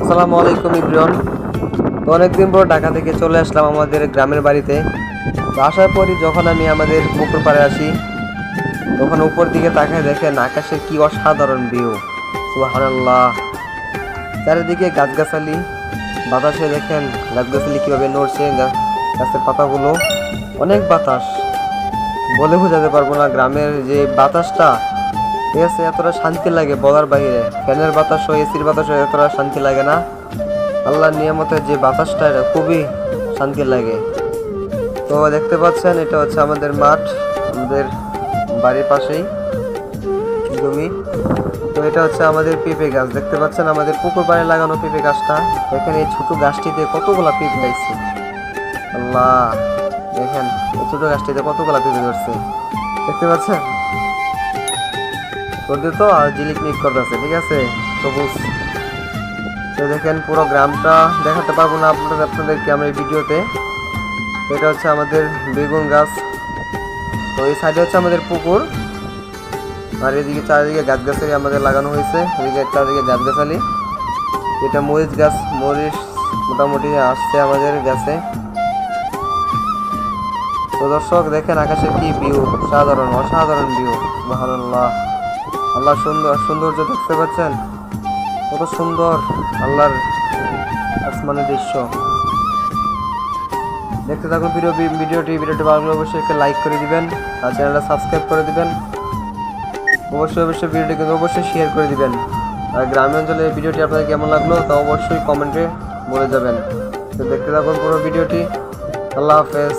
আসসালামু আলাইকুম ইব্রাহিম। তো অনেকদিন পর ঢাকা থেকে চলে আসলাম আমাদের গ্রামের বাড়িতে। তো আসার পরই যখন আমি আমাদের পুকুর পাড়ে আসি, তখন উপর দিকে তাকায় দেখেন আকাশের কি অসাধারণ ভিউ। সুবহানাল্লাহ। চারিদিকে গাছগাছালি, বাতাসে দেখেন গাছগাছালি কীভাবে নড়ছে, গাছের পাতাগুলো, অনেক বাতাস, বলে বোঝাতে পারবো না গ্রামের যে বাতাসটা, ঠিক আছে, এতটা শান্তি লাগে বলার বাইরে। ফ্যানের বাতাস ও এসির বাতাস এতটা শান্তি লাগে না। আল্লাহর নিয়ামতের যে বাতাসটা, এটা খুবই শান্তি লাগে। তো দেখতে পাচ্ছেন এটা হচ্ছে আমাদের মাঠ, আমাদের বাড়ির পাশেই জমি। তো এটা হচ্ছে আমাদের পেঁপে গাছ, দেখতে পাচ্ছেন আমাদের পুকুর পাড়ে লাগানো পেঁপে গাছটা। দেখেন এই ছোট গাছটিতে কতগুলা পেঁপে গাইছে। আল্লাহ, দেখেন এই ছোট গাছটিতে কতগুলা পেঁপে ধরছে, দেখতে পাচ্ছেন। করতে তো আর ঝিলিকমিক করতেছে, ঠিক আছে, সবুজ। তো দেখেন পুরো গ্রামটা দেখাতে পারবো না আপনাদেরকে আমরা এই ভিডিওতে। এটা হচ্ছে আমাদের বেগুন গাছ। তো এই সাইডে হচ্ছে আমাদের পুকুর, আর এদিকে চারিদিকে গাছগাছালি আমাদের লাগানো হয়েছে, এদিকে চারিদিকে গাছগাছালি। এটা মরিচ গাছ, মরিচ মোটামুটি আসছে আমাদের গাছে। তো দর্শক দেখেন আকাশের কি ভিউ, সাধারণ অসাধারণ ভিউ। সুবহানাল্লাহ। আল্লাহ সৌন্দর্য দেখতে পাচ্ছেন, কত সুন্দর আল্লাহর আসমানের দৃশ্য। দেখতে থাকুন ভিডিওটি ভালো লাগলে অবশ্যই একটা লাইক করে দিবেন, আর চ্যানেলটা সাবস্ক্রাইব করে দিবেন। অবশ্যই ভিডিওটি কিন্তু অবশ্যই শেয়ার করে দিবেন। আর গ্রামীণ অঞ্চলে এই ভিডিওটি আপনাদের কেমন লাগলো তা অবশ্যই কমেন্টে বলে যাবেন। তো দেখতে থাকুন পুরো ভিডিওটি। আল্লাহ হাফেজ।